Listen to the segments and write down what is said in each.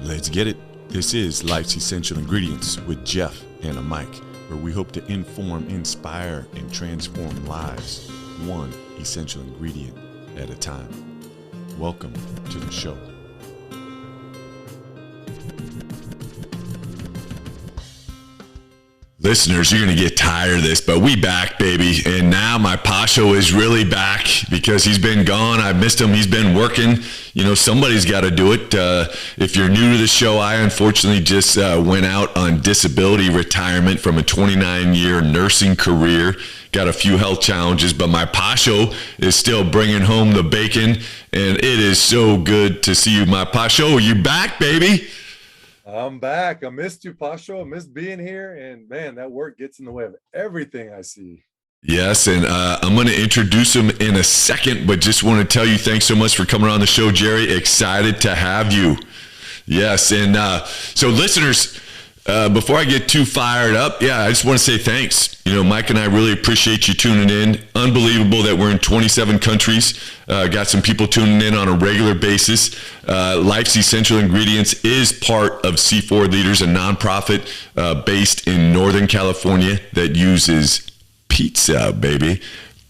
Let's get it. This is Life's Essential Ingredients with Jeff and a Mike, where we hope to inform, inspire, and transform lives, one essential ingredient at a time. Welcome to the show. Listeners, you're going to get tired of this, but we back, baby. And now my Pasho is really back because he's been gone. I missed him. He's been working. You know, somebody's got to do it. If you're new to the show, I unfortunately just went out on disability retirement from a 29-year nursing career. Got a few health challenges, but my Pasho is still bringing home the bacon. And it is so good to see you, my Pasho. You back, baby? I'm back. I missed you, Pasho. I missed being here. And man, that work gets in the way of everything I see. Yes, and I'm going to introduce him in a second, but just want to tell you thanks so much for coming on the show, Jerry. Excited to have you. Yes, and so listeners, before I get too fired up, I just want to say thanks. You know, Mike and I really appreciate you tuning in. Unbelievable that we're in 27 countries. Got some people tuning in on a regular basis. Life's Essential Ingredients is part of C4 Leaders, a nonprofit based in Northern California that uses pizza, baby.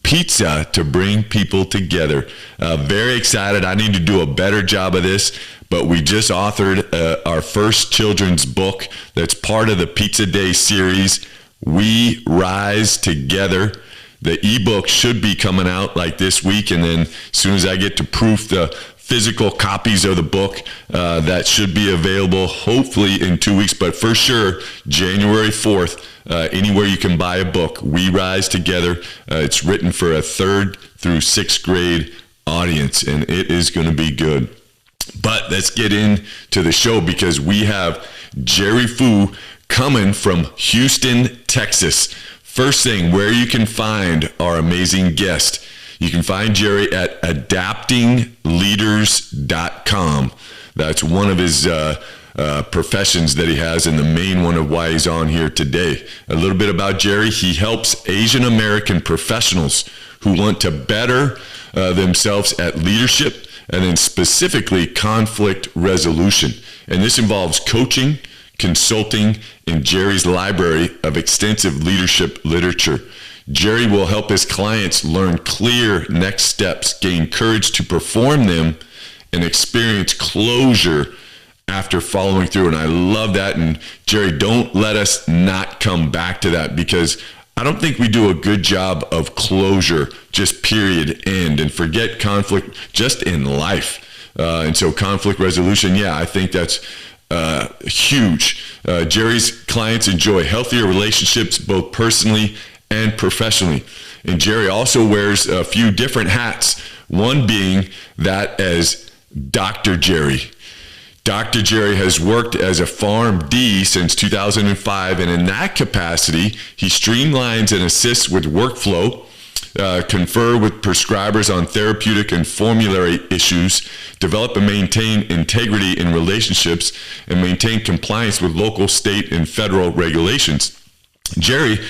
Pizza to bring people together. Very excited. I need to do a better job of this, but we just authored our first children's book that's part of the Pizza Day series, We Rise Together. The ebook should be coming out like this week, and then as soon as I get to proof the physical copies of the book, that should be available hopefully in 2 weeks, but for sure, January 4th, anywhere you can buy a book, We Rise Together. It's written for a 3rd through 6th grade audience, and it is going to be good. But let's get into the show because we have Jerry Fu coming from Houston, Texas. First thing, where you can find our amazing guest. You can find Jerry at adaptingleaders.com. That's one of his professions that he has, and the main one of why he's on here today. A little bit about Jerry. He helps Asian American professionals who want to better themselves at leadership and then specifically conflict resolution. And this involves coaching, consulting, and Jerry's library of extensive leadership literature. Jerry will help his clients learn clear next steps, gain courage to perform them, and experience closure after following through. And I love that. And Jerry, don't let us not come back to that, because I don't think we do a good job of closure, just period, end, and forget conflict just in life. And so conflict resolution, I think that's huge. Jerry's clients enjoy healthier relationships, both personally and professionally. And Jerry also wears a few different hats, one being that as Dr. Jerry. Dr. Jerry has worked as a PharmD since 2005, and in that capacity, he streamlines and assists with workflow, confer with prescribers on therapeutic and formulary issues, develop and maintain integrity in relationships, and maintain compliance with local, state, and federal regulations. Jerry,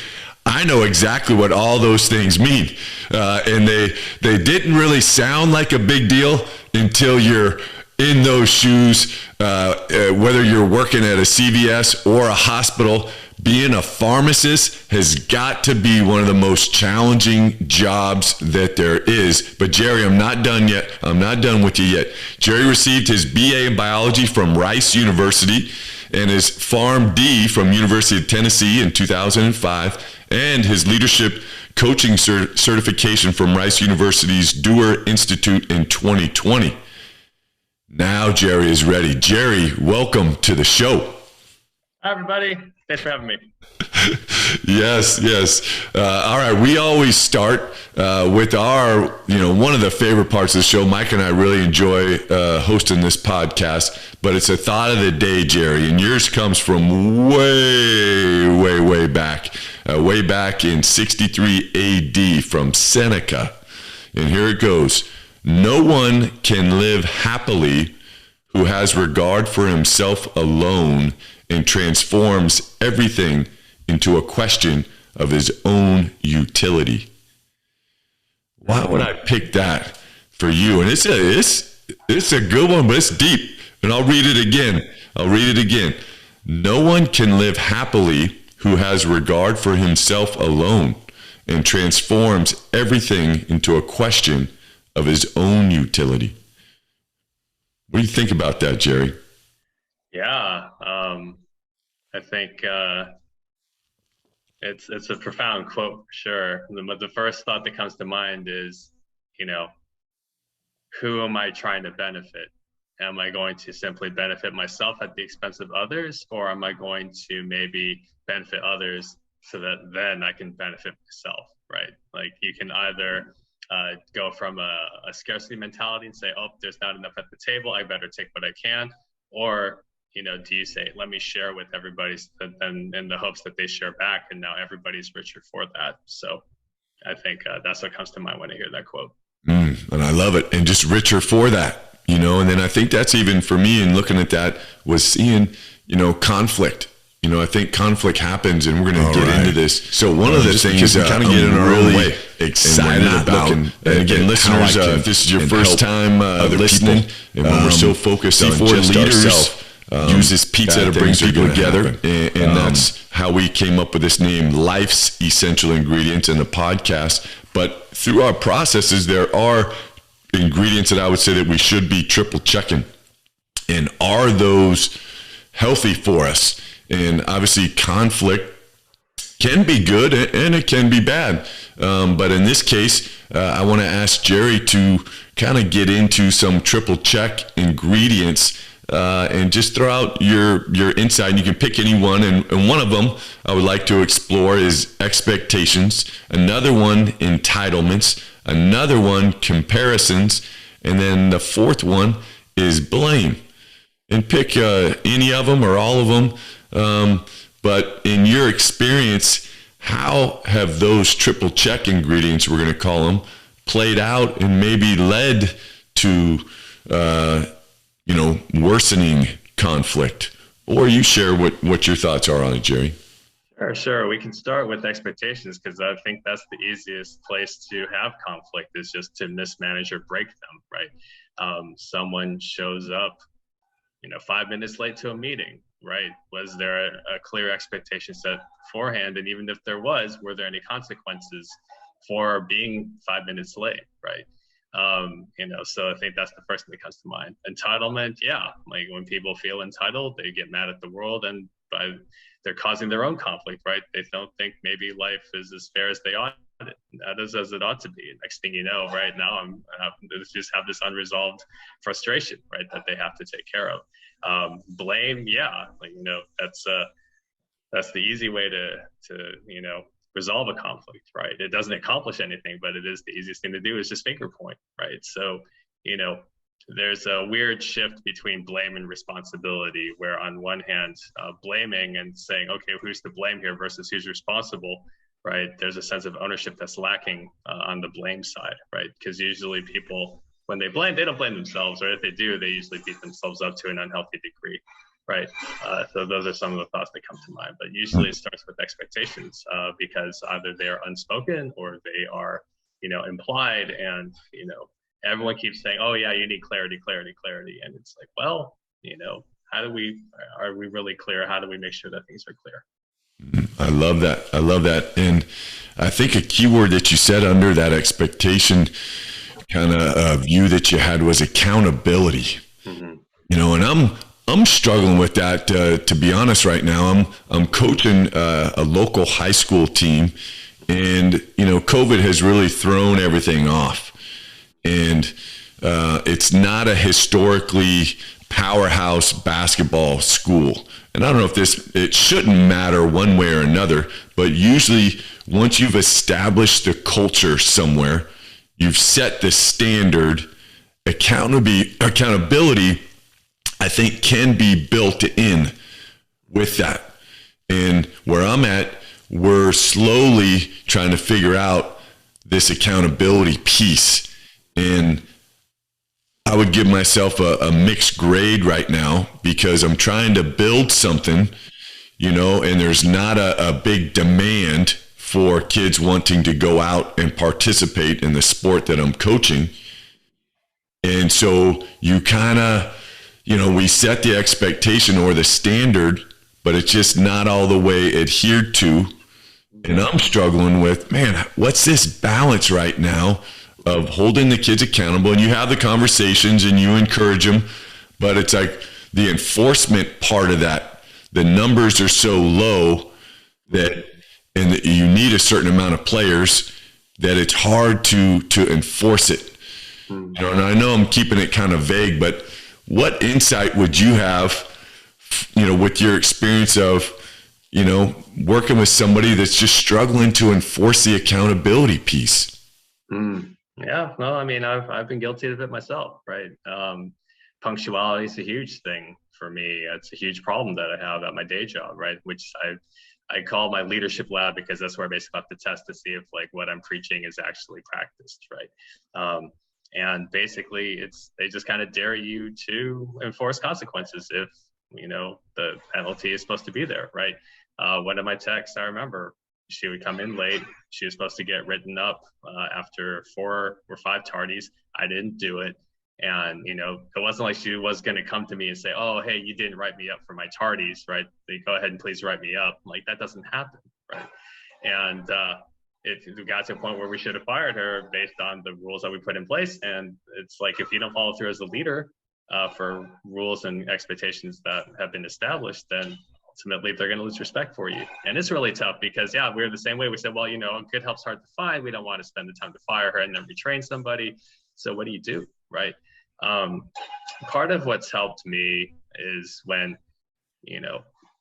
I know exactly what all those things mean, and they didn't really sound like a big deal until you're in those shoes, whether you're working at a CVS or a hospital. Being a pharmacist has got to be one of the most challenging jobs that there is. But Jerry, I'm not done yet. I'm not done with you yet. Jerry received his BA in biology from Rice University and his PharmD from University of Tennessee in 2005, and his leadership coaching certification from Rice University's Dewar Institute in 2020. Now Jerry is ready. Jerry, welcome to the show. Hi, everybody. Thanks for having me. Yes. All right. We always start with our, one of the favorite parts of the show. Mike and I really enjoy hosting this podcast, but it's a thought of the day, Jerry, and yours comes from way back in 63 AD from Seneca. And here it goes. No one can live happily who has regard for himself alone and transforms everything into a question of his own utility. Why would I pick that for you? And it's a good one, but it's deep. And I'll read it again. I'll read it again. No one can live happily who has regard for himself alone and transforms everything into a question of his own utility. What do you think about that, Jerry? Yeah, I think it's a profound quote for sure. The first thought that comes to mind is, who am I trying to benefit? Am I going to simply benefit myself at the expense of others, or am I going to maybe benefit others so that then I can benefit myself, right? Like you can either go from a scarcity mentality and say, oh, there's not enough at the table, I better take what I can, or do you say, let me share with everybody and in the hopes that they share back, and now everybody's richer for that. So I think that's what comes to mind when I hear that quote. And I love it. And just richer for that, and then I think that's even for me in looking at that was seeing, conflict. I think conflict happens, and we're going to get into this. So one of the things we kind of get in our own way excited about, and again, listeners, if this is your first time listening, and when we're so focused on just ourselves, use this pizza that brings people together, and that's how we came up with this name, Life's Essential Ingredients, in the podcast. But through our processes, there are ingredients that I would say that we should be triple checking. And are those healthy for us? And obviously conflict can be good and it can be bad. But in this case, I want to ask Jerry to kind of get into some triple check ingredients and just throw out your insight. And you can pick any one. And one of them I would like to explore is expectations. Another one, entitlements. Another one, comparisons. And then the fourth one is blame. And pick any of them or all of them. But in your experience, how have those triple check ingredients, we're going to call them, played out and maybe led to, worsening conflict? Or you share what your thoughts are on it, Jerry. Sure. We can start with expectations, because I think that's the easiest place to have conflict, is just to mismanage or break them, right? Someone shows up, 5 minutes late to a meeting, right? Was there a clear expectation set beforehand? And even if there was, were there any consequences for being 5 minutes late, right? So I think that's the first thing that comes to mind. Entitlement, yeah. Like when people feel entitled, they get mad at the world, and they're causing their own conflict, right? They don't think maybe life is as fair as they ought. That is as it ought to be. Next thing you know, right now, they just have this unresolved frustration, right, that they have to take care of. Blame, yeah, that's the easy way to resolve a conflict, right? It doesn't accomplish anything, but it is the easiest thing to do, is just finger point, right? So there's a weird shift between blame and responsibility, where on one hand, blaming and saying, okay, who's to blame here versus who's responsible, right? There's a sense of ownership that's lacking on the blame side, right? Because usually people, when they blame, they don't blame themselves, or if they do, they usually beat themselves up to an unhealthy degree, right? So those are some of the thoughts that come to mind. But usually it starts with expectations, because either they are unspoken or they are, implied, and everyone keeps saying, "Oh yeah, you need clarity, clarity, clarity," and it's like, well, are we really clear? How do we make sure that things are clear? I love that. And I think a key word that you said under that expectation kind of view that you had was accountability. Mm-hmm. And I'm struggling with that, to be honest right now. I'm coaching a local high school team, and COVID has really thrown everything off, and it's not a historically powerhouse basketball school. And I don't know if it shouldn't matter one way or another, but usually once you've established the culture somewhere, you've set the standard, accountability, I think, can be built in with that. And where I'm at, we're slowly trying to figure out this accountability piece. And I would give myself a mixed grade right now, because I'm trying to build something, and there's not a big demand for kids wanting to go out and participate in the sport that I'm coaching. And so you kind of, we set the expectation or the standard, but it's just not all the way adhered to. And I'm struggling with, man, what's this balance right now of holding the kids accountable? And you have the conversations and you encourage them, but it's like the enforcement part of that. The numbers are so low that, and you need a certain amount of players, that it's hard to enforce it. And I know I'm keeping it kind of vague, but what insight would you have, with your experience of, working with somebody that's just struggling to enforce the accountability piece? Yeah, well, I mean, I've been guilty of it myself, right? Punctuality is a huge thing for me. It's a huge problem that I have at my day job, right? Which I call my leadership lab, because that's where I basically have to test to see if like what I'm preaching is actually practiced, right? And basically they just kind of dare you to enforce consequences if, the penalty is supposed to be there, right? One of my techs, I remember, she would come in late. She was supposed to get written up after 4 or 5 tardies. I didn't do it. And, it wasn't like she was going to come to me and say, oh, hey, you didn't write me up for my tardies, right? They go ahead and please write me up. Like, that doesn't happen, right? And it got to a point where we should have fired her based on the rules that we put in place. And it's like, if you don't follow through as a leader for rules and expectations that have been established, then ultimately they're going to lose respect for you. And it's really tough because, we're the same way. We said, well, good help's hard to find. We don't want to spend the time to fire her and then retrain somebody. So what do you do, right? Part of what's helped me is when,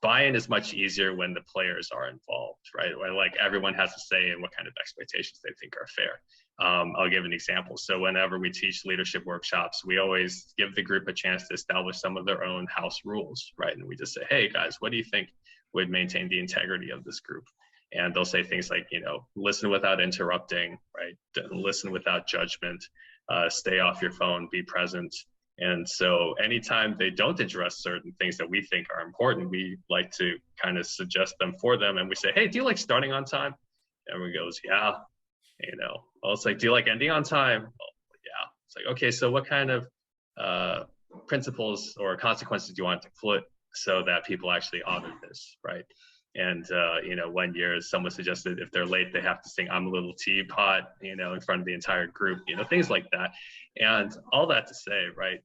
buy-in is much easier when the players are involved, right? Where like everyone has to say in what kind of expectations they think are fair. I'll give an example. So whenever we teach leadership workshops, we always give the group a chance to establish some of their own house rules, right? And we just say, hey guys, what do you think would maintain the integrity of this group? And they'll say things like, listen without interrupting, right? Listen without judgment, stay off your phone, be present. And so anytime they don't address certain things that we think are important, we like to kind of suggest them for them. And we say, hey, do you like starting on time? Everyone goes, yeah. Well, it's like, do you like ending on time? Well, yeah. It's like, okay, so what kind of principles or consequences do you want to put so that people actually honor this, right? And, one year someone suggested if they're late, they have to sing I'm a Little Teapot, in front of the entire group, things like that. And all that to say, right,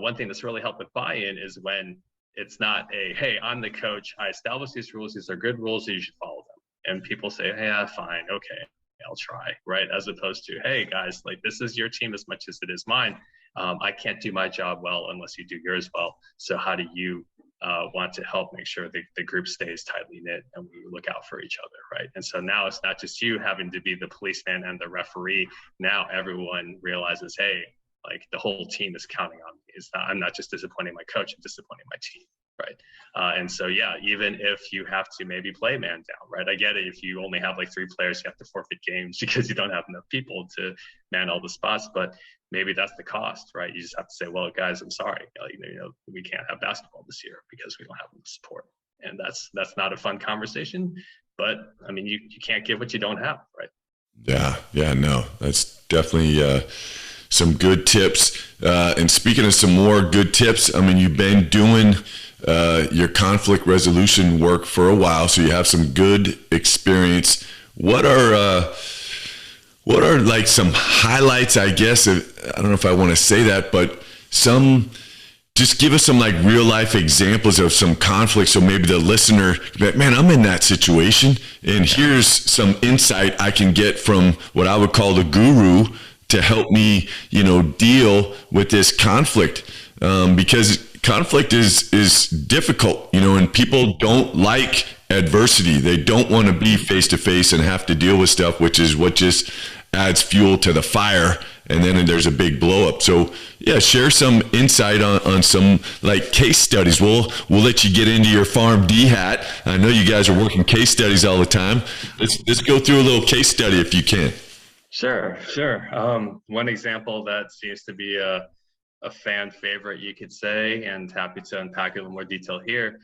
one thing that's really helped with buy-in is when it's not hey, I'm the coach, I established these rules, these are good rules, so you should follow them. And people say, hey, fine, okay, I'll try, right? As opposed to, hey, guys, like this is your team as much as it is mine. I can't do my job well unless you do yours well. So how do you want to help make sure the group stays tightly knit and we look out for each other, right? And so now it's not just you having to be the policeman and the referee. Now everyone realizes, hey, like the whole team is counting on me. I'm not just disappointing my coach, I'm disappointing my team, right? And so, even if you have to maybe play man down, right? I get it. If you only have like 3 players, you have to forfeit games because you don't have enough people to man all the spots, but maybe that's the cost, right? You just have to say, well, guys, I'm sorry, we can't have basketball this year because we don't have enough support. And that's not a fun conversation, but I mean, you can't give what you don't have, right? Yeah, no, that's definitely some good tips. And speaking of some more good tips, I mean, you've been doing your conflict resolution work for a while, so you have some good experience. What are like some highlights, I guess, I don't know if I want to say that, but just give us some like real life examples of some conflict. So maybe the listener, man, I'm in that situation and here's some insight I can get from what I would call the guru to help me, deal with this conflict. Because conflict is difficult, and people don't like adversity. They don't want to be face to face and have to deal with stuff, which is what just adds fuel to the fire. And then there's a big blow up. So share some insight on some like case studies. We'll let you get into your PharmD hat. I know you guys are working case studies all the time. Let's go through a little case study if you can. Sure. One example that seems to be a fan favorite, you could say, and happy to unpack it in more detail here.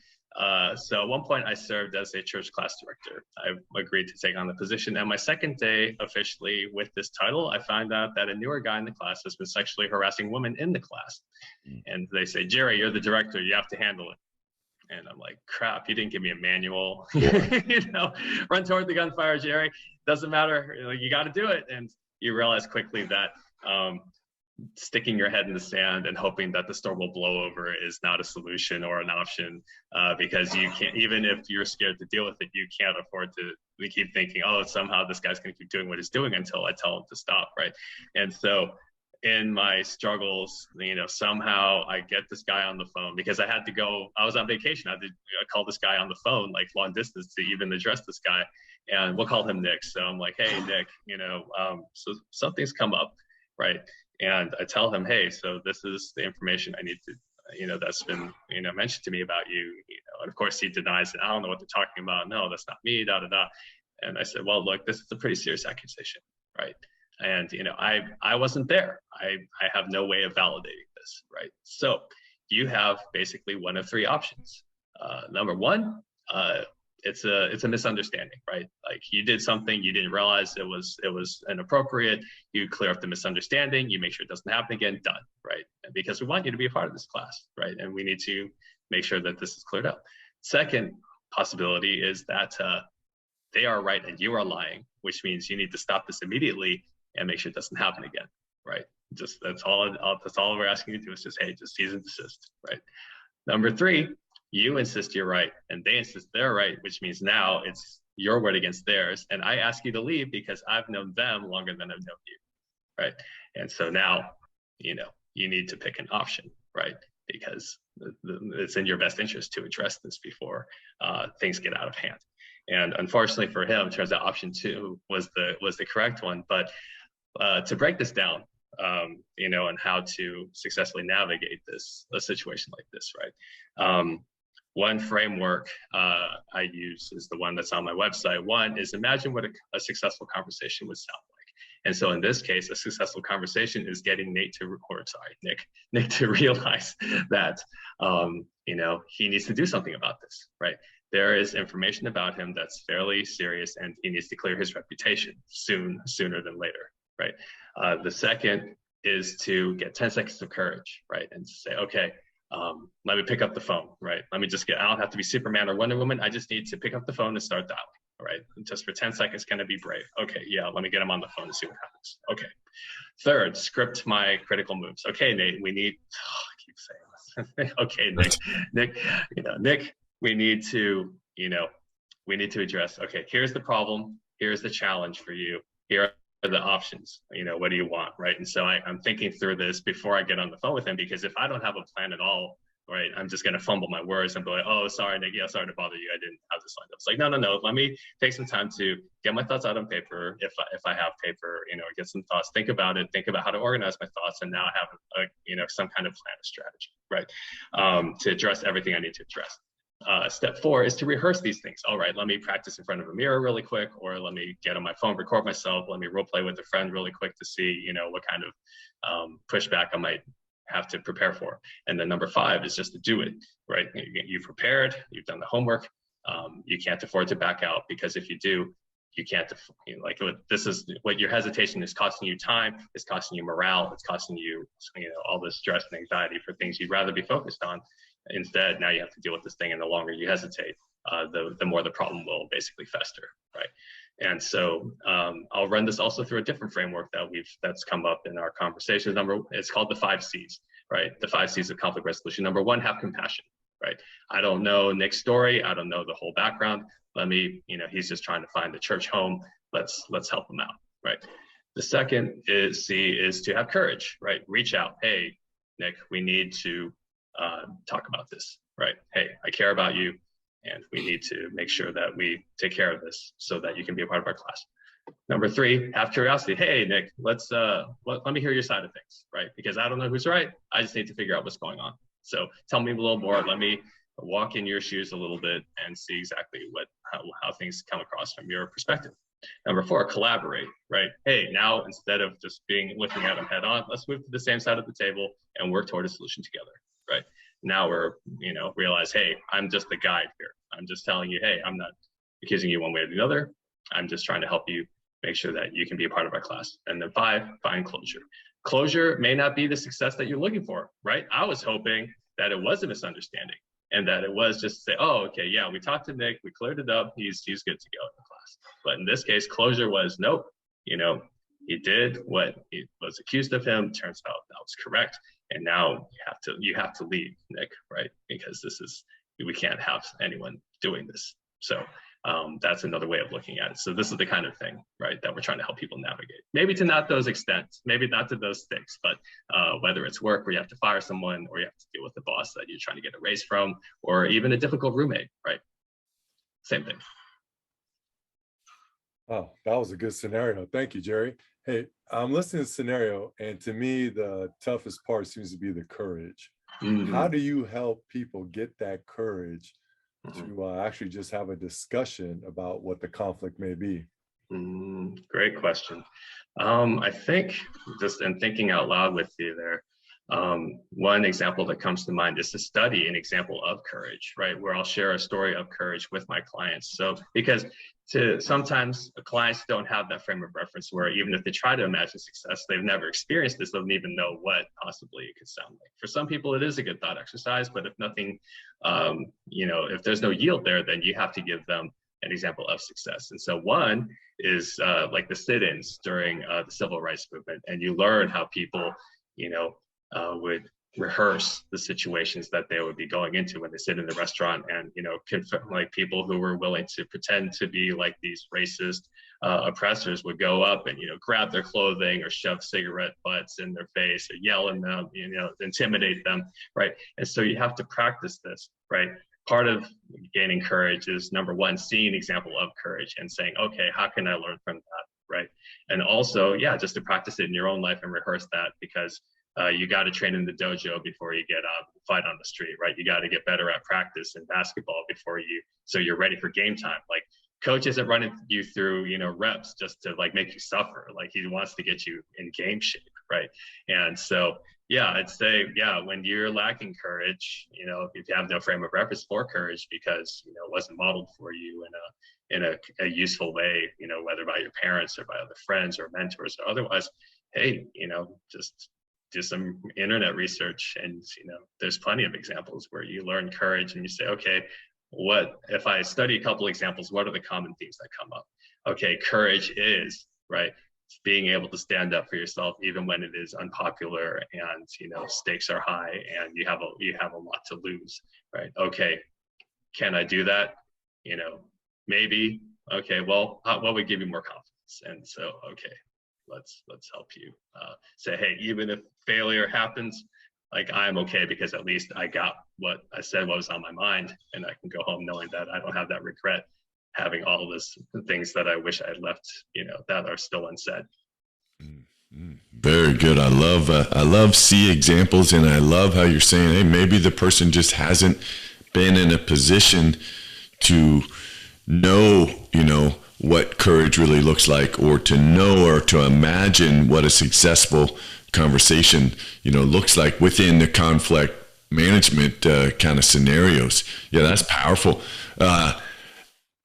So at one point I served as a church class director. I agreed to take on the position. And my second day officially with this title, I found out that a newer guy in the class has been sexually harassing women in the class. And they say, Jerry, you're the director, you have to handle it. And I'm like, crap, you didn't give me a manual. You know, run toward the gunfire, Jerry. Doesn't matter, you got to do it. And you realize quickly that sticking your head in the sand and hoping that the storm will blow over is not a solution or an option, because you can't, even if you're scared to deal with it, you can't afford to keep thinking, oh, somehow this guy's going to keep doing what he's doing until I tell him to stop, right? And so in my struggles, you know, somehow I get this guy on the phone because I had to go, I was on vacation. I had to call this guy on the phone, like long distance, to even address this guy. And we'll call him Nick. So I'm like, hey, Nick, you know, so something's come up, right? And I tell him, hey, so this is the information I need to, you know, that's been, you know, mentioned to me about you, you know, and of course he denies it. I don't know what they're talking about. No, that's not me, da, da, da. And I said, well, look, this is a pretty serious accusation, right? And, you know, I wasn't there. I have no way of validating this, right? So you have basically one of three options. Number one, it's a misunderstanding, right? Like you did something, you didn't realize it was inappropriate. You clear up the misunderstanding, you make sure it doesn't happen again, done, right? And because we want you to be a part of this class, right? And we need to make sure that this is cleared up. Second possibility is that they are right and you are lying, which means you need to stop this immediately and make sure it doesn't happen again, right? Just that's all we're asking you to do is just, hey, just cease and desist, right? Number three, you insist you're right and they insist they're right, which means now it's your word against theirs. And I ask you to leave because I've known them longer than I've known you, right? And so now, you know, you need to pick an option, right? Because it's in your best interest to address this before things get out of hand. And unfortunately for him, it turns out option two was the correct one. But to break this down, you know, and how to successfully navigate a situation like this, right? One framework I use is the one that's on my website. One is imagine what a successful conversation would sound like. And so in this case, a successful conversation is getting Nick to realize that, you know, he needs to do something about this, right? There is information about him that's fairly serious and he needs to clear his reputation sooner than later, right? The second is to get 10 seconds of courage, right? And say, okay, let me pick up the phone, right? I don't have to be Superman or Wonder Woman. I just need to pick up the phone and start dialing, right? Just for 10 seconds, can I be brave? Okay, yeah, let me get him on the phone and see what happens. Okay. Third, script my critical moves. Okay, Nate, we need, I keep saying this. Okay, Nick, we need to address, okay, here's the problem. Here's the challenge for you. Here are the options, you know, what do you want, right? And so I'm thinking through this before I get on the phone with him, because if I don't have a plan at all, right, I'm just going to fumble my words and be like, oh, sorry, Nick, yeah, sorry to bother you. I didn't have this lined up. It's like, no, let me take some time to get my thoughts out on paper. If I have paper, you know, get some thoughts, think about it, think about how to organize my thoughts. And now I have some kind of plan or strategy, right? To address everything I need to address. Step 4 is to rehearse these things. All right, let me practice in front of a mirror really quick, or let me get on my phone, record myself, let me role play with a friend really quick to see, you know, what kind of pushback I might have to prepare for. And then number 5 is just to do it, right? You've prepared, you've done the homework. You can't afford to back out, because if you do, you can't, this is what your hesitation is costing you time, it's costing you morale, it's costing you, all this stress and anxiety for things you'd rather be focused on. Instead, now you have to deal with this thing, and the longer you hesitate, the more the problem will basically fester, right? And so I'll run this also through a different framework that's come up in our conversations. It's called the 5 C's, right? The 5 C's of conflict resolution. Number 1, have compassion, right? I don't know Nick's story. I don't know the whole background. He's just trying to find a church home. Let's help him out, right? The second C is to have courage, right? Reach out. Hey, Nick, we need to talk about this, right? Hey, I care about you, and we need to make sure that we take care of this so that you can be a part of our class. Number 3, have curiosity. Hey, Nick, let me hear your side of things, right? Because I don't know who's right. I just need to figure out what's going on. So tell me a little more. Let me walk in your shoes a little bit and see exactly how things come across from your perspective. Number 4, collaborate, right? Hey, now instead of just looking at them head on, let's move to the same side of the table and work toward a solution together, right? Now we're, realize, hey, I'm just the guide here. I'm just telling you, hey, I'm not accusing you one way or the other. I'm just trying to help you make sure that you can be a part of our class. And then 5, find closure. Closure may not be the success that you're looking for, right? I was hoping that it was a misunderstanding and that it was just to say, oh, okay, yeah, we talked to Nick, we cleared it up, he's good to go in the class. But in this case, closure was, nope, he did what he was accused of him. Turns out that was correct. And now you have to leave, Nick, right? Because we can't have anyone doing this. So that's another way of looking at it. So this is the kind of thing, right, that we're trying to help people navigate. Maybe to not those extents, maybe not to those stakes, but whether it's work where you have to fire someone, or you have to deal with the boss that you're trying to get a raise from, or even a difficult roommate, right? Same thing. Oh, that was a good scenario. Thank you, Jerry. Hey, I'm listening to the scenario, and to me, the toughest part seems to be the courage. Mm-hmm. How do you help people get that courage to actually just have a discussion about what the conflict may be? Great question. I think, just in thinking out loud with you there, one example that comes to mind is to study an example of courage, right? Where I'll share a story of courage with my clients. So, because sometimes clients don't have that frame of reference where even if they try to imagine success, they've never experienced this, they don't even know what possibly it could sound like. For some people, it is a good thought exercise, but if nothing, if there's no yield there, then you have to give them an example of success. And so one is like the sit-ins during the civil rights movement, and you learn how people, would rehearse the situations that they would be going into when they sit in the restaurant, and like people who were willing to pretend to be like these racist oppressors would go up and grab their clothing or shove cigarette butts in their face or yell at them, intimidate them, right? And so you have to practice this, right? Part of gaining courage is, number one, seeing an example of courage and saying, okay, how can I learn from that, right? And also, just to practice it in your own life and rehearse that, because you got to train in the dojo before you get fight on the street, right? You got to get better at practice in basketball so you're ready for game time. Like, coach isn't running you through, reps just to like make you suffer. Like, he wants to get you in game shape, right? And so, I'd say, when you're lacking courage, if you have no frame of reference for courage because, it wasn't modeled for you in a useful way, whether by your parents or by other friends or mentors or otherwise, hey, just do some internet research, and there's plenty of examples where you learn courage and you say, okay, what if I study a couple examples, what are the common themes that come up? Okay, courage is, right, being able to stand up for yourself even when it is unpopular and stakes are high and you have a lot to lose, right? Okay, can I do that? Maybe. Okay, well, what would give you more confidence? And so, okay, let's help you say, hey, even if failure happens, like, I'm okay because at least I got what I said, what was on my mind, and I can go home knowing that I don't have that regret having all of this things that I wish I had left, that are still unsaid. Very good. I love see examples, and I love how you're saying, hey, maybe the person just hasn't been in a position to know, what courage really looks like, or to know or to imagine what a successful conversation, looks like within the conflict management kind of scenarios. Yeah, that's powerful.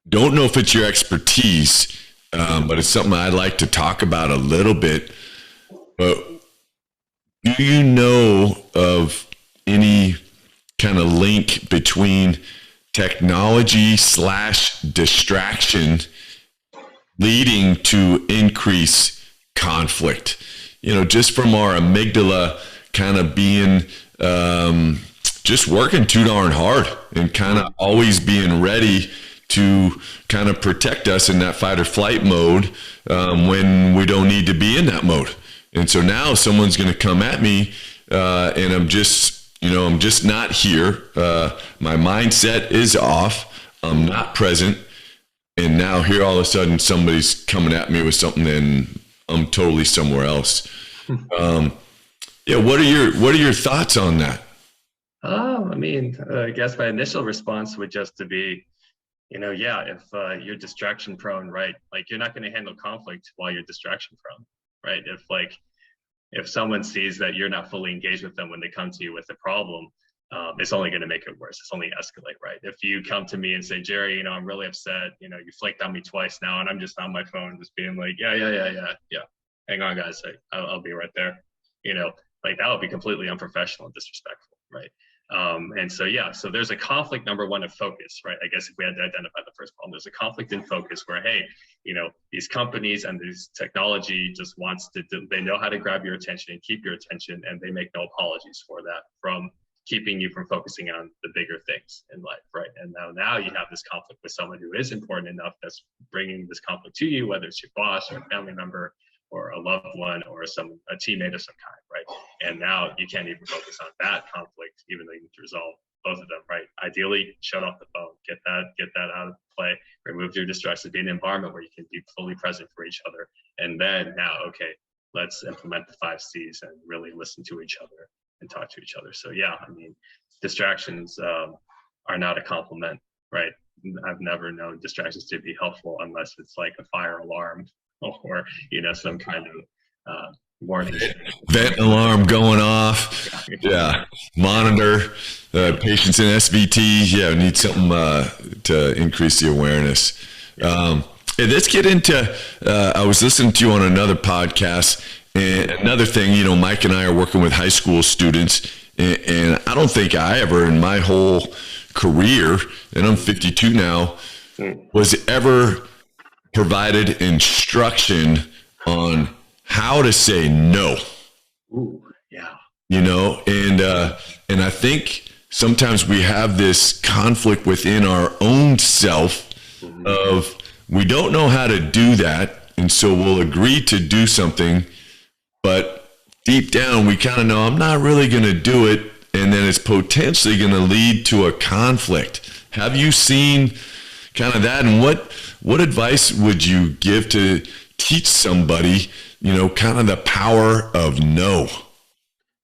Don't know if it's your expertise, but it's something I'd like to talk about a little bit. But do you know of any kind of link between technology / distraction leading to increased conflict? Just from our amygdala kind of being just working too darn hard and kind of always being ready to kind of protect us in that fight or flight mode when we don't need to be in that mode. And so now someone's going to come at me and I'm just not here. My mindset is off. I'm not present. And now here all of a sudden somebody's coming at me with something and I'm totally somewhere else. What are your thoughts on that? I guess my initial response would just to be, if you're distraction prone, right? Like, you're not going to handle conflict while you're distraction prone, right? If someone sees that you're not fully engaged with them when they come to you with a problem, it's only going to make it worse. It's only escalate, right? If you come to me and say, Jerry, I'm really upset, you flaked on me twice now, and I'm just on my phone just being like, yeah. Hang on, guys. I'll be right there. Like that would be completely unprofessional and disrespectful, right? So there's a conflict, number one, of focus, right? I guess if we had to identify the first problem, there's a conflict in focus where, hey, these companies and this technology just they know how to grab your attention and keep your attention, and they make no apologies for that, from keeping you from focusing on the bigger things in life, right? And now you have this conflict with someone who is important enough that's bringing this conflict to you, whether it's your boss or a family member or a loved one or a teammate of some kind, right? And now you can't even focus on that conflict, even though you need to resolve both of them, right? Ideally, shut off the phone, get that out of play, remove your distractions, be in an environment where you can be fully present for each other. And then now, okay, let's implement the 5 C's and really listen to each other and talk to each other. So yeah, distractions are not a compliment, right? I've never known distractions to be helpful unless it's like a fire alarm or some kind of warning. Vent alarm going off. Yeah. Monitor patients in SVT. Yeah, we need something to increase the awareness. Let's get into, I was listening to you on another podcast, and another thing, Mike and I are working with high school students, and I don't think I ever in my whole career, and I'm 52 now, was ever provided instruction on how to say no. Ooh, yeah. And I think sometimes we have this conflict within our own self of we don't know how to do that, and so we'll agree to do something, but deep down we kind of know I'm not really going to do it, and then it's potentially going to lead to a conflict. Have you seen kind of that, and what advice would you give to teach somebody, kind of the power of no?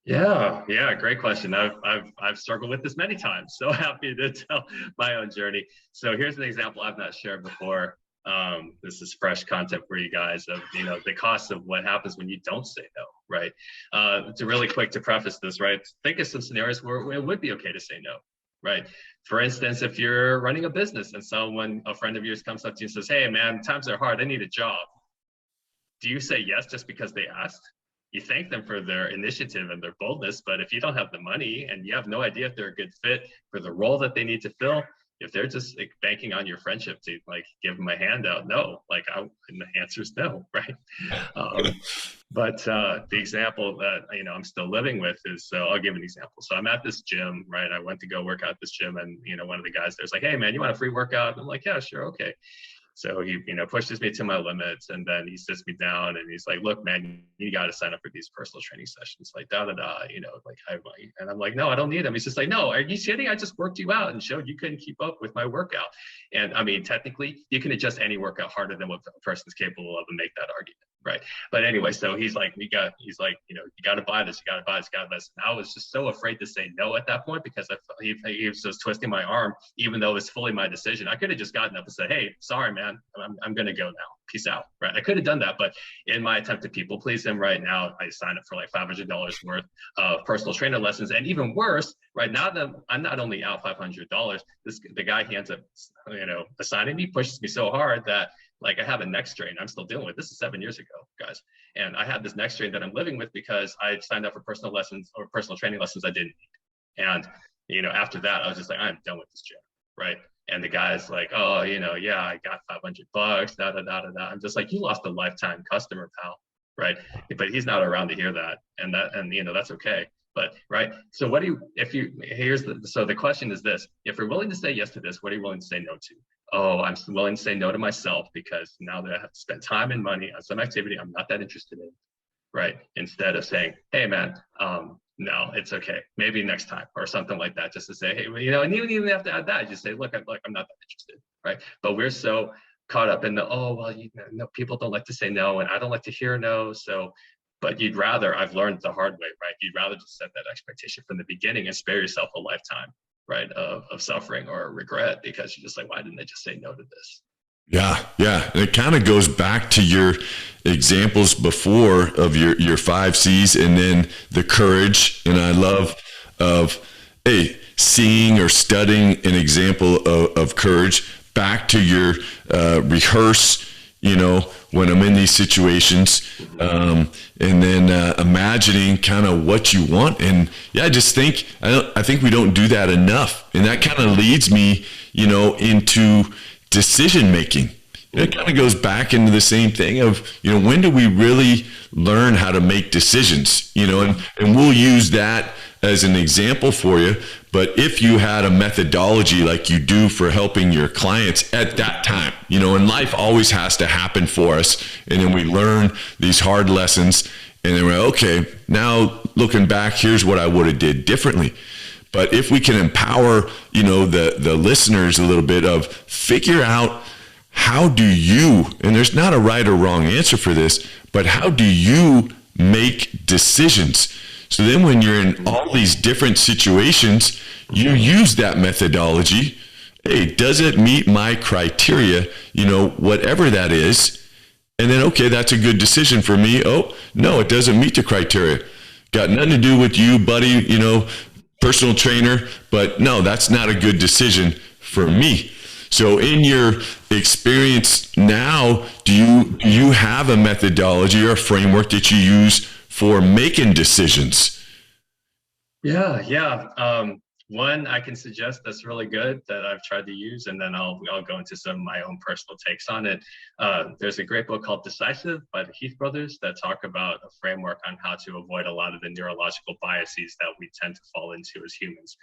Yeah, great question. I've struggled with this many times. So happy to tell my own journey. So here's an example I've not shared before. This is fresh content for you guys of the cost of what happens when you don't say no, right? To really quick to preface this, right? Think of some scenarios where it would be okay to say no, right? For instance, if you're running a business and a friend of yours comes up to you and says, hey man, times are hard, I need a job. Do you say yes just because they asked? You thank them for their initiative and their boldness, but if you don't have the money and you have no idea if they're a good fit for the role that they need to fill, if they're just like banking on your friendship to like give them a handout, no, and the answer is no, right? But the example that I'm still living with is, I'll give an example. So I'm at this gym, right? I went to go work out at this gym, and one of the guys there's like, hey man, you want a free workout? And I'm like, yeah, sure, okay. So he, pushes me to my limits, and then he sits me down and he's like, look, man, you got to sign up for these personal training sessions, like and I'm like, no, I don't need them. He's just like, no, are you kidding? I just worked you out and showed you couldn't keep up with my workout. And technically you can adjust any workout harder than what a person's capable of and make that argument. Right. But anyway, so he's like, you got to buy this, you got to buy this, And I was just so afraid to say no at that point because he was just twisting my arm, even though it's fully my decision. I could have just gotten up and said, hey, sorry, man, I'm going to go now. Peace out. Right. I could have done that. But in my attempt to people please him right now, I signed up for like $500 worth of personal trainer lessons. And even worse, right now that I'm not only out $500, the guy he ends up, assigning me pushes me so hard that like I have a neck strain I'm still dealing with. This is 7 years ago, guys. And I have this neck strain that I'm living with because I signed up for personal lessons or personal training lessons I didn't need. And, after that, I was just like, I'm done with this gym, right? And the guy's like, oh, yeah, I got $500, I'm just like, you lost a lifetime customer, pal, right? But he's not around to hear that. And that's okay. But, right. So so the question is this, if you're willing to say yes to this, what are you willing to say no to? Oh, I'm willing to say no to myself because now that I have to spend time and money on some activity I'm not that interested in, right? Instead of saying, hey man, no, it's okay. Maybe next time or something like that, just to say, hey, and even have to add that, just say, look, I'm not that interested, right? But we're so caught up in people don't like to say no and I don't like to hear no. But I've learned the hard way, right? You'd rather just set that expectation from the beginning and spare yourself a lifetime, right, of suffering or regret because you're just like, why didn't I just say no to this? Yeah. And it kind of goes back to your examples before of your 5 C's and then the courage. And I love hey, seeing or studying an example of courage, back to your rehearse, when I'm in these situations, and then imagining kind of what you want. And yeah, I just think, I think we don't do that enough. And that kind of leads me, into decision making. It kind of goes back into the same thing of, when do we really learn how to make decisions, and we'll use that as an example for you. But if you had a methodology like you do for helping your clients at that time, and life always has to happen for us. And then we learn these hard lessons, and then we're okay, now looking back, here's what I would have did differently. But if we can empower, the listeners a little bit of figure out, how do you, and there's not a right or wrong answer for this, but how do you make decisions? So then when you're in all these different situations, you use that methodology. Hey, does it meet my criteria, whatever that is? And then, okay, that's a good decision for me. Oh, no, it doesn't meet the criteria. Got nothing to do with you, buddy, personal trainer, but no, that's not a good decision for me. So in your experience now, do you have a methodology or a framework that you use for making decisions? Yeah. One I can suggest that's really good that I've tried to use, and then I'll go into some of my own personal takes on it. There's a great book called Decisive by the Heath brothers that talk about a framework on how to avoid a lot of the neurological biases that we tend to fall into as humans.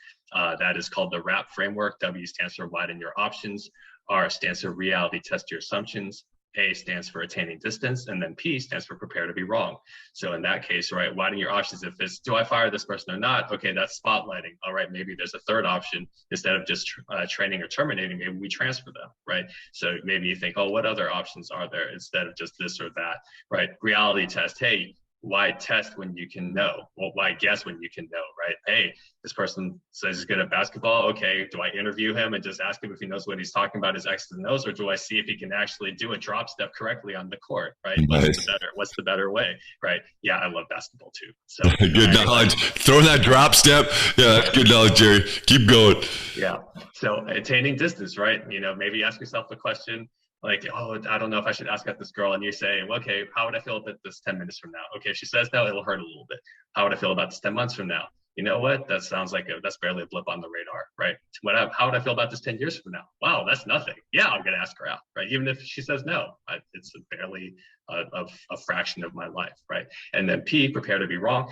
That is called the WRAP framework. W stands for widen your options. R stands for reality test your assumptions. A stands for attaining distance, and then P stands for prepare to be wrong. So in that case, right, widen your options. If it's, do I fire this person or not? Okay, that's spotlighting. All right, maybe there's a third option. Instead of just training or terminating, maybe we transfer them, right? So maybe you think, oh, what other options are there instead of just this or that, right? Reality test, hey, why test when you can know? Well, why guess when you can know, right? Hey, this person says he's good at basketball. Okay, do I interview him and just ask him if he knows what he's talking about, his X's and O's, or do I see if he can actually do a drop step correctly on the court, right? Nice. What's the better way, right? Yeah, I love basketball too. So good knowledge. Throwing that drop step. Yeah, that's good knowledge, Jerry. Keep going. Yeah. So attaining distance, right? Maybe ask yourself the question, like, oh, I don't know if I should ask out this girl. And you say, well, okay, how would I feel about this 10 minutes from now? Okay, if she says no, it'll hurt a little bit. How would I feel about this 10 months from now? You know what? That sounds like that's barely a blip on the radar, right? How would I feel about this 10 years from now? Wow, that's nothing. Yeah, I'm going to ask her out, right? Even if she says no, it's barely a fraction of my life, right? And then P, prepare to be wrong.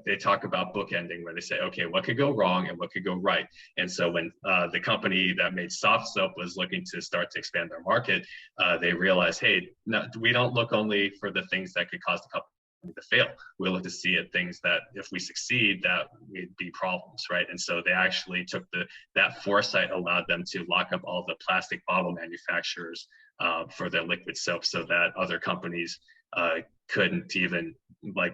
They talk about bookending, where they say, okay, what could go wrong and what could go right? And so when the company that made soft soap was looking to start to expand their market, they realized, hey, no, we don't look only for the things that could cause the company to fail. We look to see at things that if we succeed, that would be problems, right? And so they actually took that foresight allowed them to lock up all the plastic bottle manufacturers for their liquid soap, so that other companies couldn't even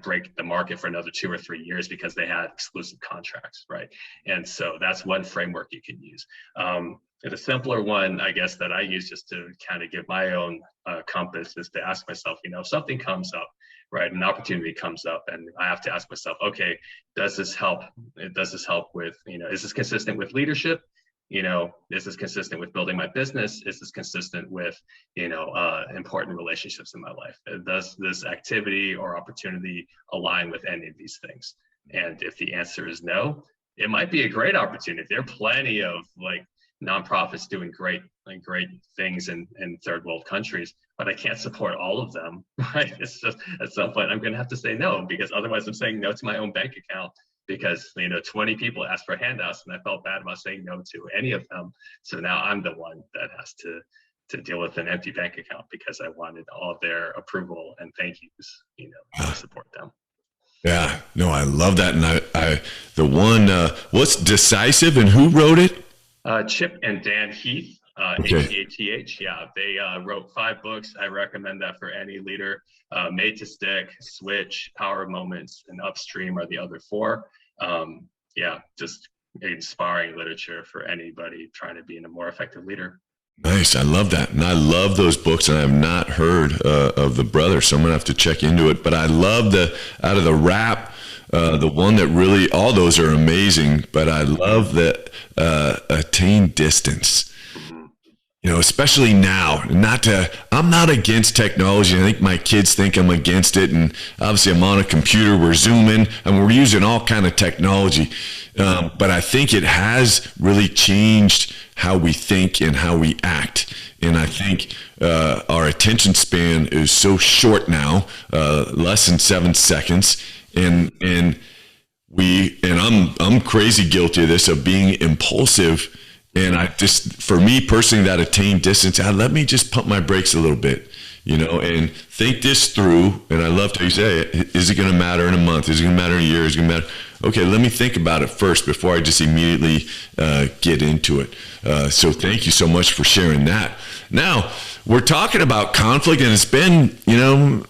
break the market for another 2 or 3 years because they had exclusive contracts, right? And so that's one framework you can use. And a simpler one, I guess, that I use just to kind of give my own compass is to ask myself, if something comes up, right, an opportunity comes up, and I have to ask myself, okay, does this help? Does this help with, is this consistent with leadership? Is this consistent with building my business? Is this consistent with, important relationships in my life? Does this activity or opportunity align with any of these things? And if the answer is no, it might be a great opportunity. There are plenty of nonprofits doing great things in third world countries, but I can't support all of them, right? It's just at some point I'm going to have to say no, because otherwise I'm saying no to my own bank account, because 20 people asked for handouts and I felt bad about saying no to any of them. So now I'm the one that has to deal with an empty bank account because I wanted all of their approval and thank yous, to support them. Yeah, no, I love that. And I the one, what's Decisive and who wrote it? Chip and Dan Heath, Okay. HEATH. Yeah, they wrote 5 books. I recommend that for any leader. Made to Stick, Switch, Power Moments, and Upstream are the other 4. Yeah, just inspiring literature for anybody trying to be a more effective leader. Nice. I love that. And I love those books, and I have not heard of the brother, so I'm going to have to check into it. But I love out of the rap, the one that really, all those are amazing, but I love the attain distance. You know, especially now, I'm not against technology. I think my kids think I'm against it. And obviously I'm on a computer, we're Zooming, and we're using all kind of technology. But I think it has really changed how we think and how we act. And I think our attention span is so short now, less than 7 seconds. And I'm crazy guilty of this, of being impulsive. And I just, for me personally, that attain distance, let me just pump my brakes a little bit, you know, and think this through. And I love how you say, is it going to matter in a month? Is it going to matter in a year? Is it going to matter? Okay, let me think about it first before I just immediately get into it. So thank you so much for sharing that. Now, we're talking about conflict, and it's been, you know,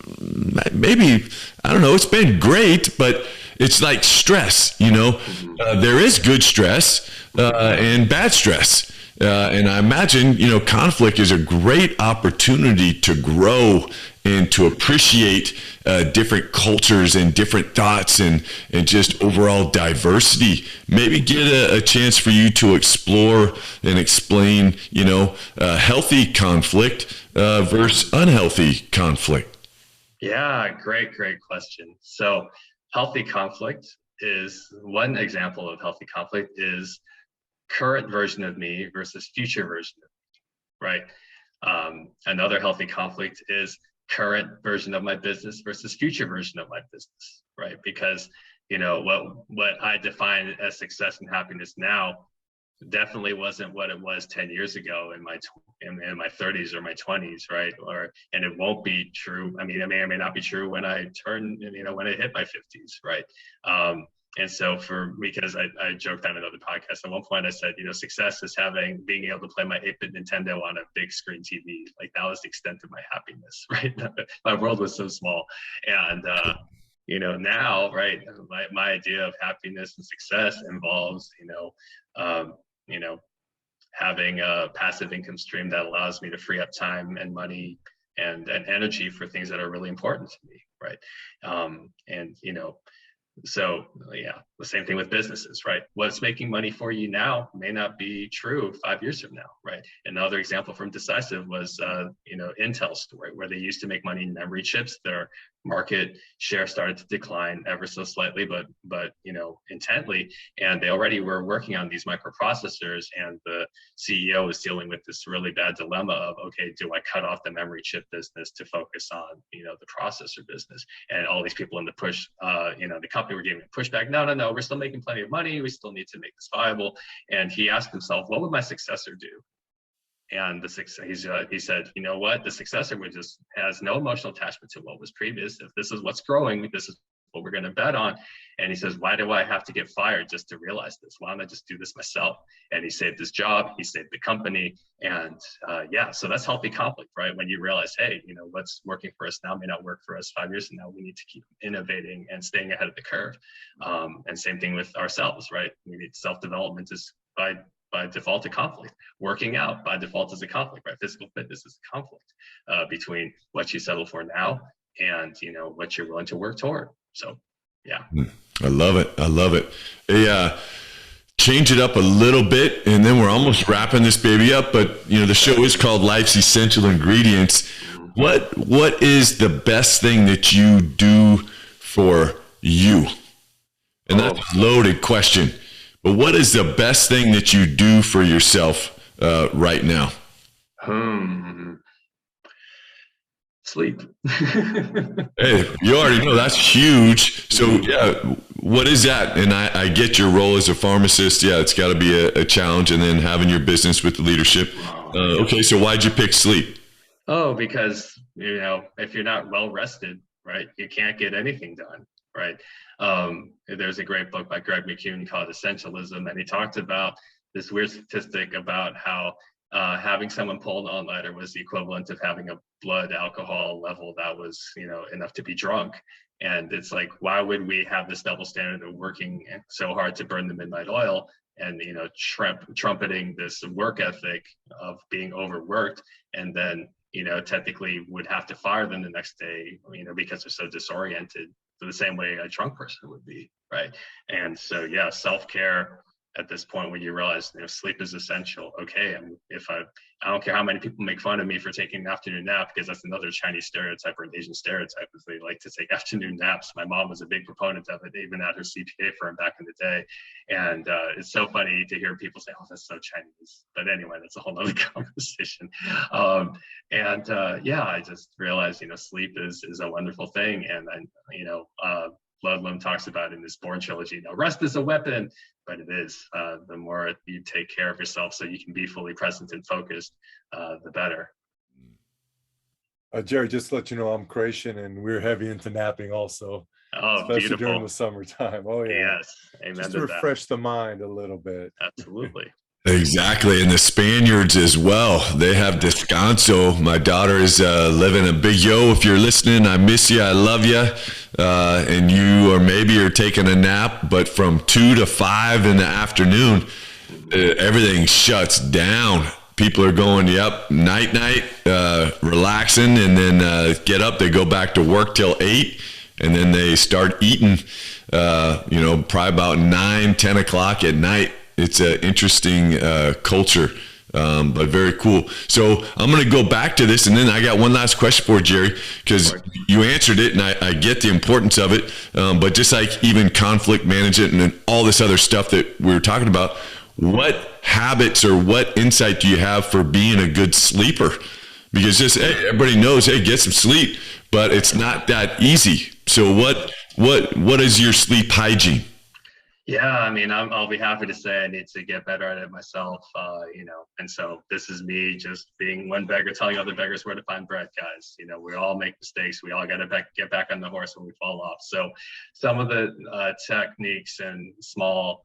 maybe, I don't know, it's been great, but it's like stress, you know. There is good stress and bad stress. And I imagine, you know, conflict is a great opportunity to grow and to appreciate different cultures and different thoughts and just overall diversity. Maybe get a chance for you to explore and explain, you know, healthy conflict versus unhealthy conflict. Yeah, great question. So healthy conflict is, one example of healthy conflict is current version of me versus future version of me, right? Another healthy conflict is current version of my business versus future version of my business, right? Because, you know, what I define as success and happiness now definitely wasn't what it was 10 years ago in my 30s or my 20s, right? And it won't be true. I mean, it may or may not be true when I turn, you know, when I hit my 50s, right? And so because I joked on another podcast, at one point I said, you know, success is being able to play my 8-bit Nintendo on a big screen TV. Like, that was the extent of my happiness, right? My world was so small. And, you know, now, right, my idea of happiness and success involves, you know, having a passive income stream that allows me to free up time and money and energy for things that are really important to me, right? And, you know, so yeah, the same thing with businesses, right? What's making money for you now may not be true 5 years from now, right? Another example from Decisive was, you know, Intel's story, where they used to make money in memory chips. Their market share started to decline ever so slightly, but you know, intently, and they already were working on these microprocessors. And the CEO was dealing with this really bad dilemma of, okay, do I cut off the memory chip business to focus on, you know, the processor business? And all these people in the you know, the company were giving pushback. No, we're still making plenty of money. We still need to make this viable. And he asked himself, what would my successor do? And he said, you know what? The successor has no emotional attachment to what was previous. If this is what's growing, this is what we're going to bet on. And he says, why do I have to get fired just to realize this? Why don't I just do this myself? And he saved his job, he saved the company. And yeah, so that's healthy conflict, right? When you realize, hey, you know, what's working for us now may not work for us 5 years from now. We need to keep innovating and staying ahead of the curve. And same thing with ourselves, right? We need self-development is by default a conflict. Working out by default is a conflict, right? Physical fitness is a conflict between what you settle for now and, you know, what you're willing to work toward. So, yeah. I love it. Hey, change it up a little bit, and then we're almost wrapping this baby up. But, you know, the show is called Life's Essential Ingredients. What is the best thing that you do for you? And that's a loaded question. But what is the best thing that you do for yourself right now? Sleep. Hey, you already know that's huge. So yeah, what is that? And I get your role as a pharmacist. Yeah, it's got to be a challenge, and then having your business with the leadership. Okay, so why'd you pick sleep? Oh, because, you know, if you're not well rested, right, you can't get anything done, right? There's a great book by Greg McKeown called Essentialism, and he talked about this weird statistic about how having someone pull an all-nighter was the equivalent of having a blood alcohol level that was, you know, enough to be drunk. And it's like, why would we have this double standard of working so hard to burn the midnight oil and trumpeting this work ethic of being overworked, and then technically would have to fire them the next day, because they're so disoriented, the same way a drunk person would be, right? And so, yeah, self-care at this point, when you realize sleep is essential. Okay, I don't care how many people make fun of me for taking an afternoon nap, because that's another Chinese stereotype or an Asian stereotype, is they like to take afternoon naps. My mom was a big proponent of it, even at her CPA firm back in the day. And it's so funny to hear people say, "Oh, that's so Chinese." But anyway, that's a whole other conversation. I just realized, sleep is a wonderful thing, and Ludlum talks about in his Born trilogy, rest is a weapon, but it is. The more you take care of yourself so you can be fully present and focused, the better. Jerry, just to let you know, I'm Croatian, and we're heavy into napping also. Oh, especially beautiful. During the summertime. Oh, yeah. Yes. Amen. Just to refresh the mind a little bit. Absolutely. Exactly. And the Spaniards as well. They have descanso. My daughter is living a big yo. If you're listening, I miss you. I love you. And you or maybe you're taking a nap, but from 2 to 5 in the afternoon, everything shuts down. People are going, night, relaxing, and then get up. They go back to work till 8, and then they start eating, probably about 9, 10 o'clock at night. It's an interesting culture, but very cool. So I'm going to go back to this, and then I got one last question for Jerry, because you answered it, and I get the importance of it. But just like even conflict management and all this other stuff that we were talking about, what habits or what insight do you have for being a good sleeper? Because everybody knows, get some sleep, but it's not that easy. So what is your sleep hygiene? Yeah, I'll be happy to say I need to get better at it myself, and so this is me just being one beggar telling other beggars where to find bread, guys. We all make mistakes. We all got to get back on the horse when we fall off. So some of the techniques and small,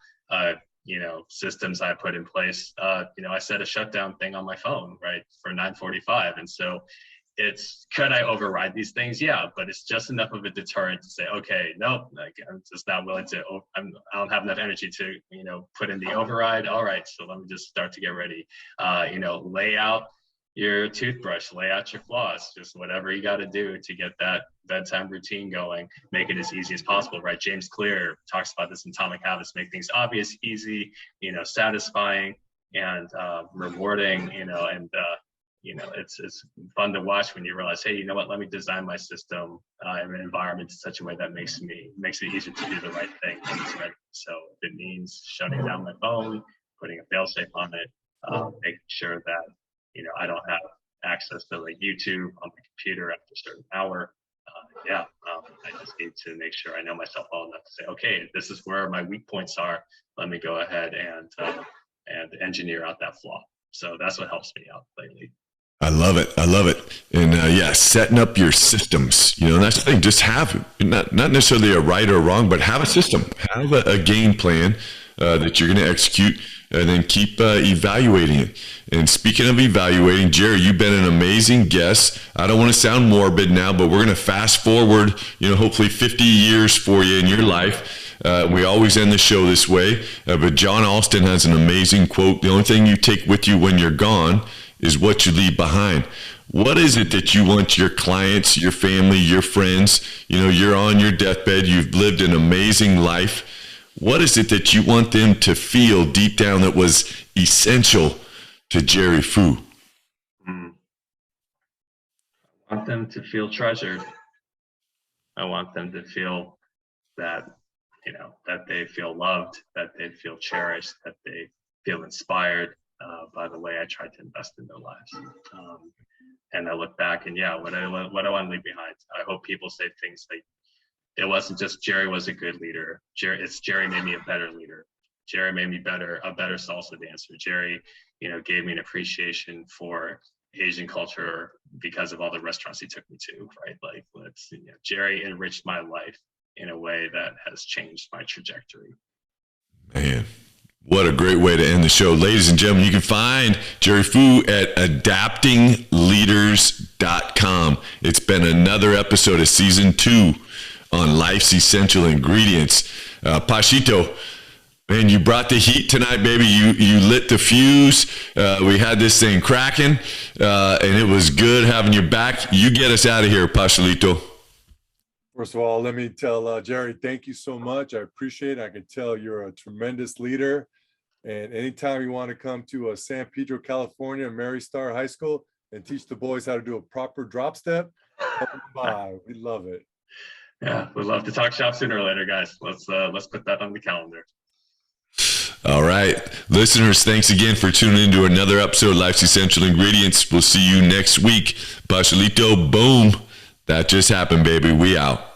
systems I put in place, I set a shutdown thing on my phone, right, for 9:45. And so could I override these things? Yeah, but it's just enough of a deterrent to say, okay, nope, I'm just not willing to, I don't have enough energy to, put in the override. All right, so let me just start to get ready. Lay out your toothbrush, lay out your floss, just whatever you got to do to get that bedtime routine going, make it as easy as possible, right? James Clear talks about this in Atomic Habits, make things obvious, easy, satisfying, and rewarding, it's fun to watch when you realize, hey, let me design my system and environment in such a way that makes it easier to do the right thing. So if it means shutting down my phone, putting a fail-safe on it, making sure that, I don't have access to YouTube on my computer after a certain hour. I just need to make sure I know myself well enough to say, okay, this is where my weak points are. Let me go ahead and engineer out that flaw. So that's what helps me out lately. I love it. And setting up your systems, that's the thing. Just have not necessarily a right or wrong, but have a system, have a game plan that you're going to execute, and then keep evaluating it. And speaking of evaluating, Jerry, you've been an amazing guest. I don't want to sound morbid now, but we're going to fast forward, hopefully 50 years for you in your life. We always end the show this way, but John Alston has an amazing quote. The only thing you take with you when you're gone is what you leave behind. What is it that you want your clients, your family, your friends, you're on your deathbed, you've lived an amazing life. What is it that you want them to feel deep down that was essential to Jerry Fu? I want them to feel treasured. I want them to feel that, that they feel loved, that they feel cherished, that they feel inspired by the way I tried to invest in their lives. And I look back and what I want to leave behind. I hope people say things like, it wasn't just Jerry was a good leader. Jerry made me a better leader. Jerry made me a better salsa dancer. Jerry, gave me an appreciation for Asian culture because of all the restaurants he took me to, right? Like, Jerry enriched my life in a way that has changed my trajectory. Man, what a great way to end the show. Ladies and gentlemen, you can find Jerry Fu at adaptingleaders.com. It's been another episode of season 2 on Life's Essential Ingredients. Pashito, Man, you brought the heat tonight, baby. You lit the fuse. We had this thing cracking, and it was good having you back. You get us out of here, Pastelito. First of all, let me tell Jerry, thank you so much. I appreciate it. I can tell you're a tremendous leader. And anytime you want to come to San Pedro, California, Mary Star High School, and teach the boys how to do a proper drop step, come by. We love it. Yeah, we'd love to talk shop sooner or later, guys. Let's put that on the calendar. All right. Listeners, thanks again for tuning into another episode of Life's Essential Ingredients. We'll see you next week. Pastelito, boom. That just happened, baby. We out.